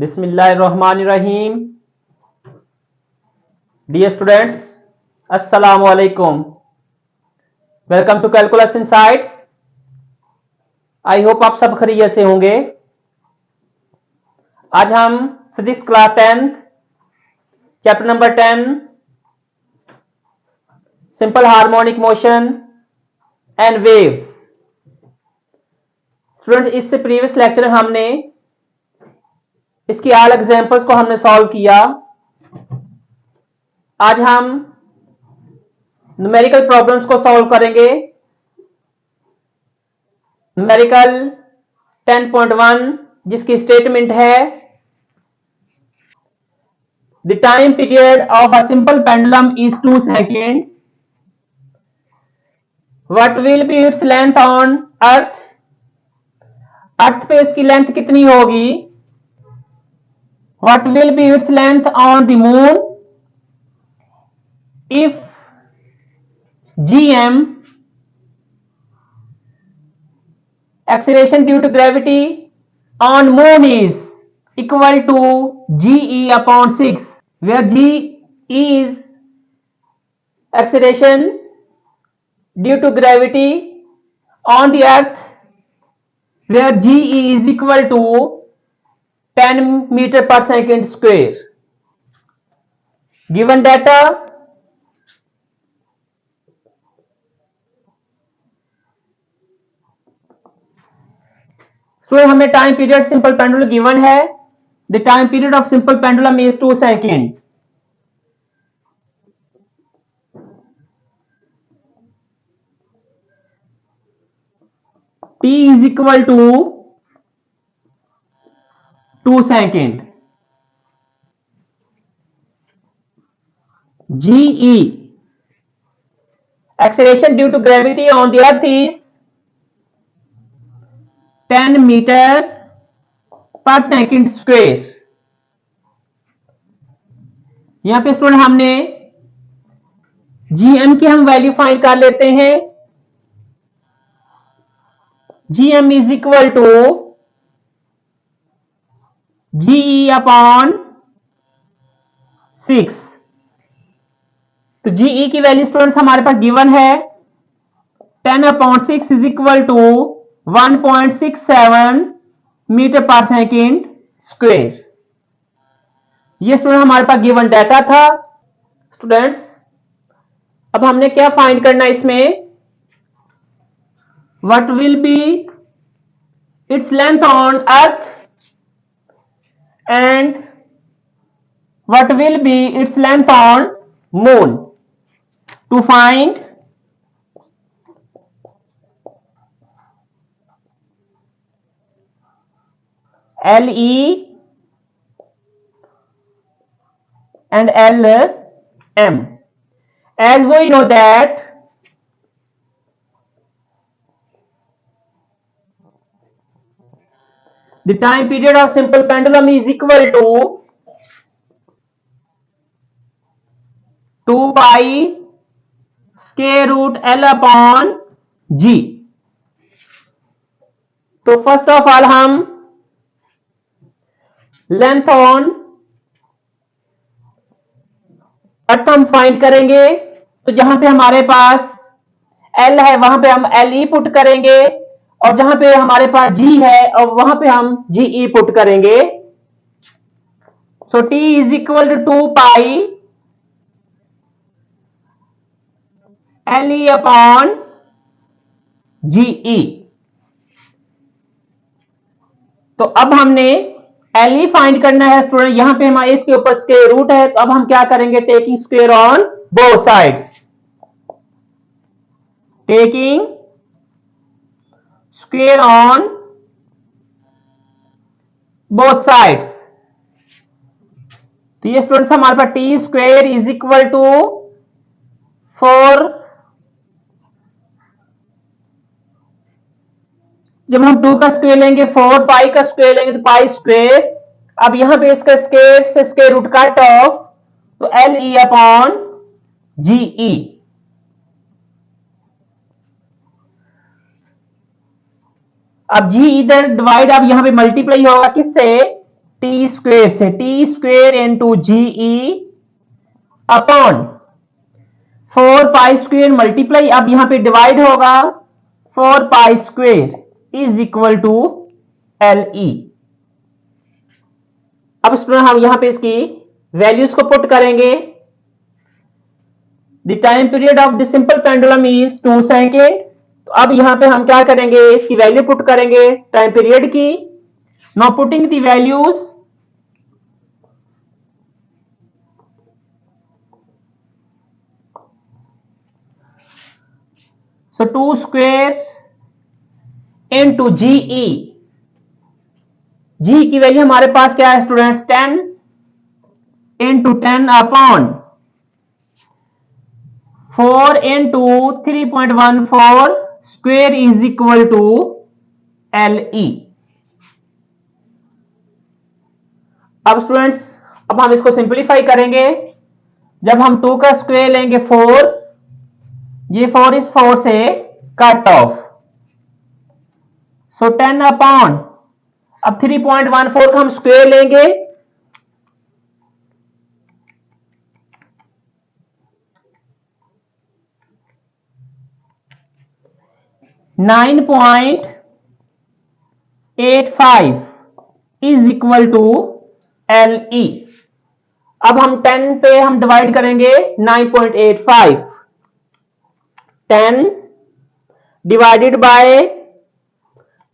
बिस्मिल्लाहिर्रहमानिर्रहीम। Dear students, अस्सलाम वालेकुम। Welcome to calculus insights. I hope आप सब खैरियत से होंगे। आज हम physics class 10 chapter number 10 simple harmonic motion and waves. Students, इससे प्रीवियस लेक्चर हमने इसकी ऑल एग्जांपल्स को हमने सॉल्व किया। आज हम न्यूमेरिकल प्रॉब्लम्स को सॉल्व करेंगे। न्यूमेरिकल 10.1 जिसकी स्टेटमेंट है the time period of a simple pendulum is 2 second. What will be its length on earth. Earth पे इसकी लेंथ कितनी होगी। What will be its length on the moon if gm acceleration due to gravity on moon is equal to ge upon 6, where g is acceleration due to gravity on the earth, where ge is equal to 10 meter per second square. Given data, तो हमें time period simple pendulum given है। The time period of simple pendulum is 2 second. t is equal to 2 second. ge acceleration due to gravity on the earth is 10 meter per second square। यहां पे student हमने gm की हम value find कर लेते हैं। gm is equal to ge upon 6। तो ge की वैल्यू स्टूडेंट्स हमारे पास गिवन है 10 upon 6 is equal to 1.67 metre पर सेकेंड स्क्वायर। ये स्टूडेंट हमारे पास गिवन डाटा था। स्टूडेंट्स, अब हमने क्या फाइंड करना है इसमें। What will be its length on earth and what will be its length on moon. To find LE and LM. As we know that the time period of simple pendulum is equal to 2 pi square root L upon G। तो first of all हम length on अर्थ हम find करेंगे। तो जहां पे हमारे पास L है वहां पे हम LE पुट करेंगे, और जहां पे हमारे पास G है और वहां पे हम GE पुट करेंगे। So T is equal to 2 pi LE upon GE। तो अब हमने LE फाइंड करना है स्टूडेंट। यहां पे हमारे इसके ऊपर स्क्वायर रूट है, तो अब हम क्या करेंगे, taking square on both sides. Taking square on both sides. तो ये स्टूडेंट्स हमारे पास T square is equal to 4। जब हम 2 का स्क्वायर लेंगे 4, पाई का स्क्वायर लेंगे तो पाई स्क्वायर। अब यहां पे इसका स्क्वायर से स्क्वायर रूट कट ऑफ, तो LE अपॉन GE। अब G इधर डिवाइड, अब यहां पे मल्टीप्लाई होगा किससे, T टी स्क्वेयर से, T square into G E upon 4 pi square multiply, अब यहां पे डिवाइड होगा 4 pi square is equal to L E. अब स्टूडेंट हम यहां पे इसकी वैल्यूज को पुट करेंगे। The time period of the simple pendulum is 2 second. तो अब यहां पे हम क्या करेंगे, इसकी वैल्यू पुट करेंगे टाइम पीरियड की। Now putting the values, so 2 square into G E, G की वैल्यू हमारे पास क्या है students, 10 into 10 upon 4 into 3.14 square is equal to L E. अब स्टूडेंट्स अब हम इसको सिंप्लीफाई करेंगे। जब हम 2 का स्क्वेयर लेंगे 4, ये 4 इस 4 से कट ऑफ, सो 10 अपॉन, अब 3.14 का हम स्क्वेयर लेंगे, (9.85) is equal to L E. अब हम 10 पे हम डिवाइड करेंगे 9.85, 10 डिवाइडेड बाय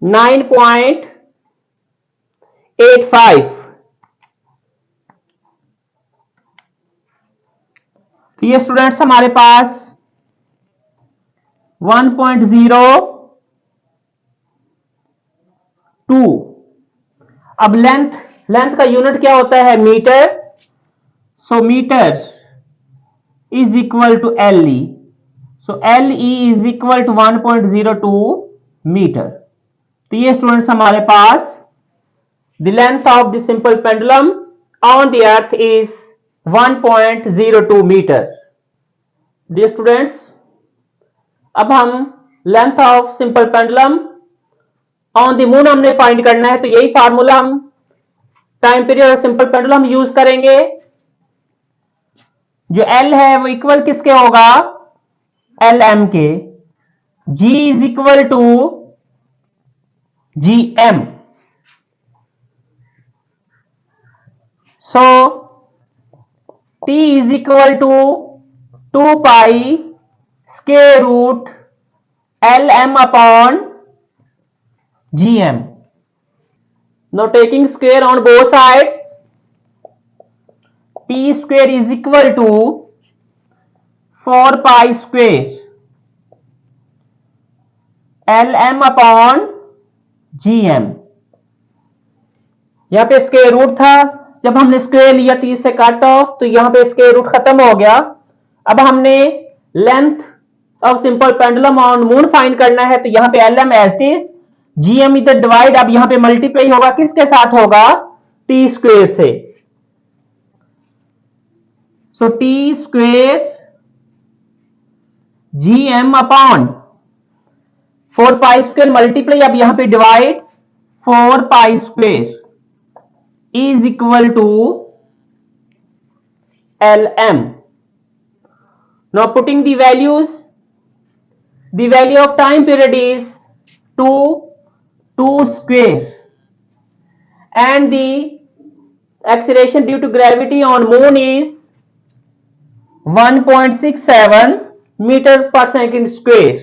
9.85, तो ये स्टूडेंट्स हमारे पास 1.02। अब लेंथ का यूनिट क्या होता है, metre, so metre is equal to L E, so L E is equal to 1.02 metre. तो ये स्टूडेंट्स हमारे पास the length of the simple pendulum on the earth is 1.02 metre. Dear students, अब हम length of simple pendulum on the moon हमने find करना है, तो यही फार्मूला हम टाइम पीरियड और सिंपल पेंडुलम यूज करेंगे। जो एल है वो इक्वल किसके होगा, एल एम के, G is equal to G M, so T is equal to 2 pi square root L M upon G M. Now taking square on both sides, t square is equal to 4 pi square lm upon gm। यहां पे square root था, जब हमने square लिया 30 से cut off, तो यहां पे स्क्वायर रूट खत्म हो गया। अब हमने length of simple pendulum on moon find करना है, तो यहां पे lm as it is, GM इधर डिवाइड, अब यहां पे मल्टीप्लाई होगा, किसके साथ होगा, टी स्क्वेयर से, so T square GM upon 4 pi square multiply, अब यहां पे divide 4 pi square is equal to L M. Now putting the values, the value of time period is 2 square and the acceleration due to gravity on moon is 1.67 meter per second square।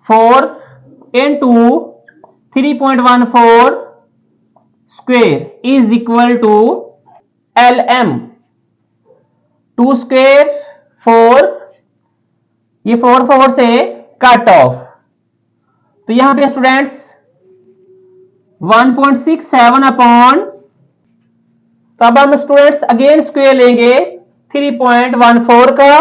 Four into 3.14 square is equal to LM। 2 square 4, ये 4 से cut off, तो यहां पे students 1.67 upon, तो अब हम students again square लेंगे 3.14 का,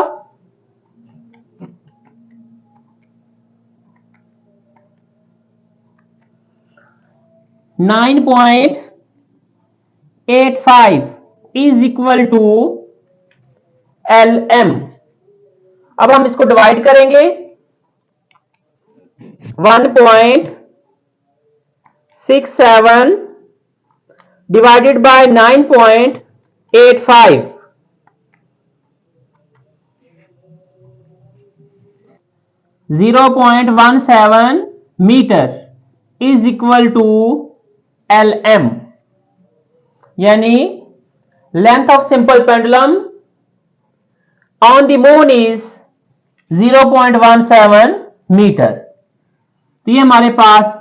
(9.85) इज इक्वल टू LM। अब हम इसको डिवाइड करेंगे, 1.67 divided by 9.85. 0.17 metre is equal to LM, यानी length of simple pendulum on the moon is 0.17 metre. तो ये हमारे पास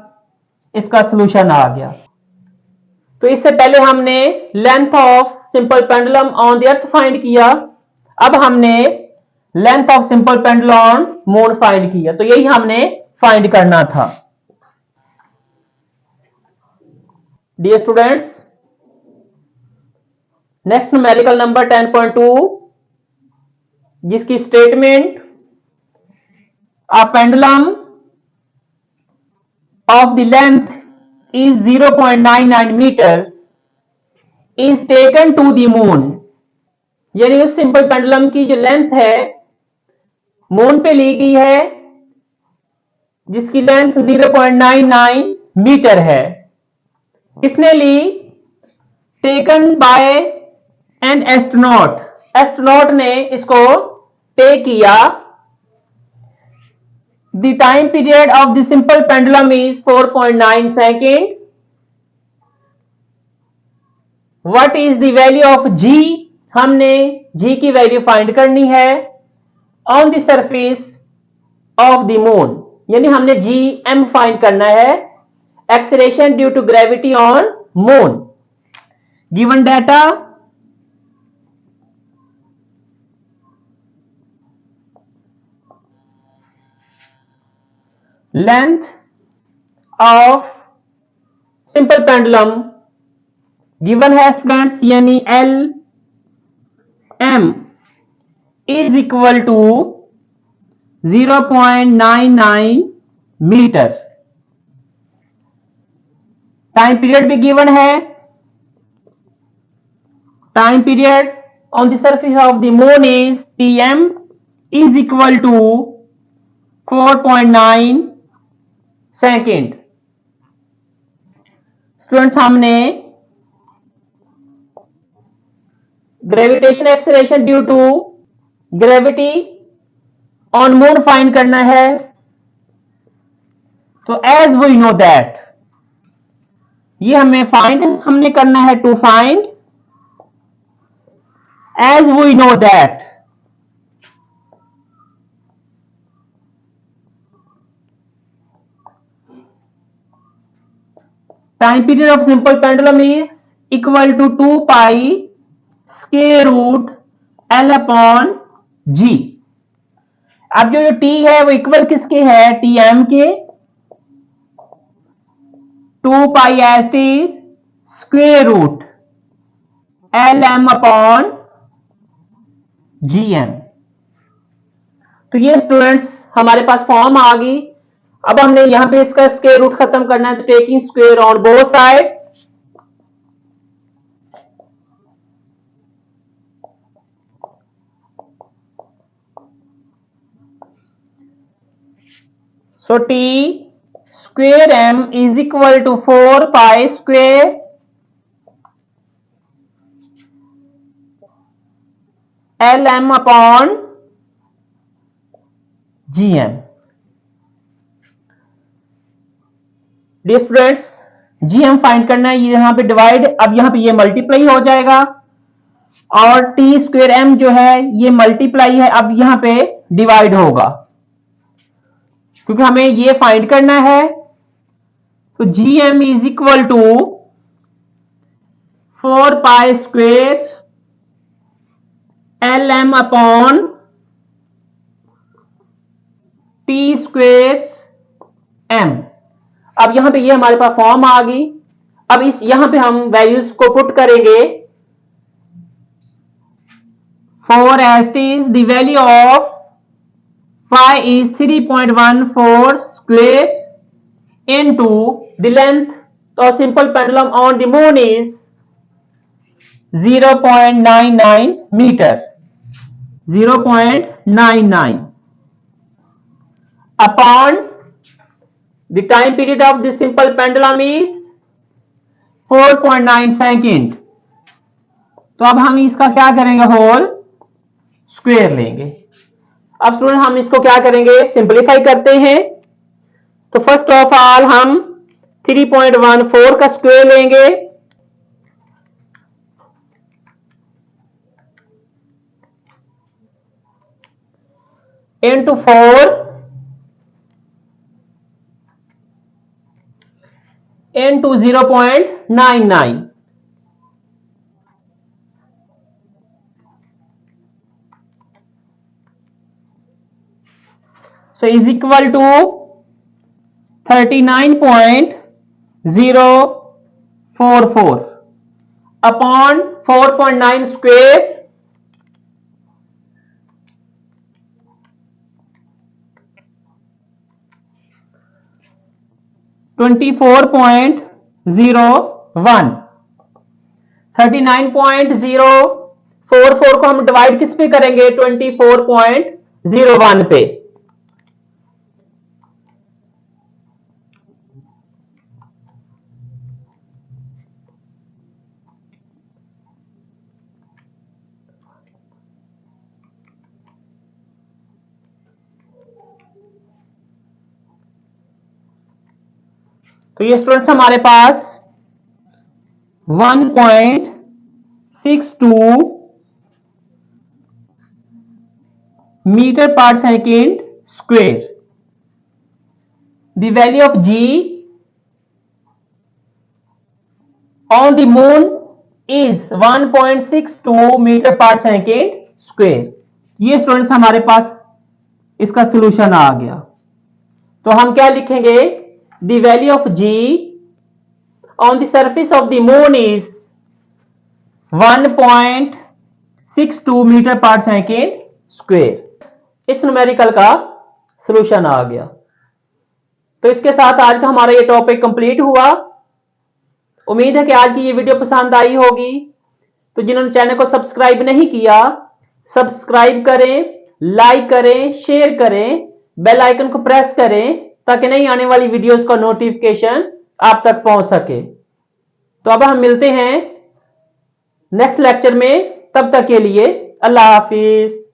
इसका सॉल्यूशन आ गया। तो इससे पहले हमने length of simple pendulum on the earth find किया, अब हमने length of simple pendulum on moon find किया। तो यही हमने फाइंड करना था। Dear students, next numerical number 10.2, जिसकी statement a pendulum of the length is 0.99 meter is taken to the moon, यानी उस सिंपल पेंडुलम की जो लेंथ है मून पे ली गई है, जिसकी लेंथ 0.99 मीटर है। किसने ली? Taken by an astronaut, astronaut ने इसको टेक किया। The time period of the simple pendulum is 4.9 second. What is the value of G? हमने G की वैल्यू फाइंड करनी है on the surface of the moon, यानी हमने Gm फाइंड करना है, acceleration due to gravity on moon. Given data, length of simple pendulum given है students, यानी LM is equal to 0.99 metre. Time period भी given है, time period on the surface of the moon is TM is equal to 4.9 second. Students, हमने gravitation acceleration due to gravity on moon find करना है। तो as we know that, ये हमने करना है to find, as we know that time period of simple pendulum is equal to 2 pi square root L upon G। अब जो T है वो इक्वल किसके है? TM के। 2 pi ST square root LM upon GM। तो ये स्टूडेंट्स हमारे पास फॉर्म आ गई। अब हमने यहां पे इसका स्क्वायर रूट खत्म करना है, तो taking square on both sides, so T square M is equal to 4 pi square LM upon GM। डियर स्टूडेंट्स, GM फाइंड करना है, ये यहां पे डिवाइड, अब यहां पे ये मल्टीप्लाई हो जाएगा, और T स्क्वायर M जो है ये मल्टीप्लाई है, अब यहां पे डिवाइड होगा, क्योंकि हमें ये फाइंड करना है। तो GM is equal to 4 pi square LM upon T square M। अब यहां पे ये हमारे पास फॉर्म आ गई। अब इस यहां पे हम वैल्यूज को पुट करेंगे। 4 as is the value of pi is 3.14 square into the length of simple pendulum on the moon is 0.99 meter, 0.99 upon the time period of this simple pendulum is 4.9 second. तो अब हम इसका क्या करेंगे, whole square लेंगे। अब student हम इसको क्या करेंगे, सिंपलीफाई करते हैं। तो फर्स्ट ऑफ ऑल हम 3.14 का स्क्वायर लेंगे, into 4 into 0.99, so is equal to 39.044 upon 4.9 square (24.01). 39.044 को हम डिवाइड किस पे करेंगे, 24.01 पे। तो ये स्टूडेंट्स हमारे पास 1.62 मीटर पर second square. The value of G on the moon is 1.62 metre पर सेकेंड स्क्वायर। ये स्टूडेंट्स हमारे पास इसका सॉल्यूशन आ गया। तो हम क्या लिखेंगे, the value of G on the surface of the moon is 1.62 metre पर सेकेंड स्क्वायर। इस न्यूमेरिकल का सॉल्यूशन आ गया। तो इसके साथ आज का हमारा ये टॉपिक कंप्लीट हुआ। उम्मीद है कि आज की ये वीडियो पसंद आई होगी। तो जिन्होंने चैनल को सब्सक्राइब नहीं किया, सब्सक्राइब करें, लाइक करें, शेयर करें, बेल आइकन को प्रेस करें ताकि नई आने वाली वीडियोस का नोटिफिकेशन आप तक पहुंच सके। तो अब हम मिलते हैं नेक्स्ट लेक्चर में, तब तक के लिए अल्लाह हाफिज।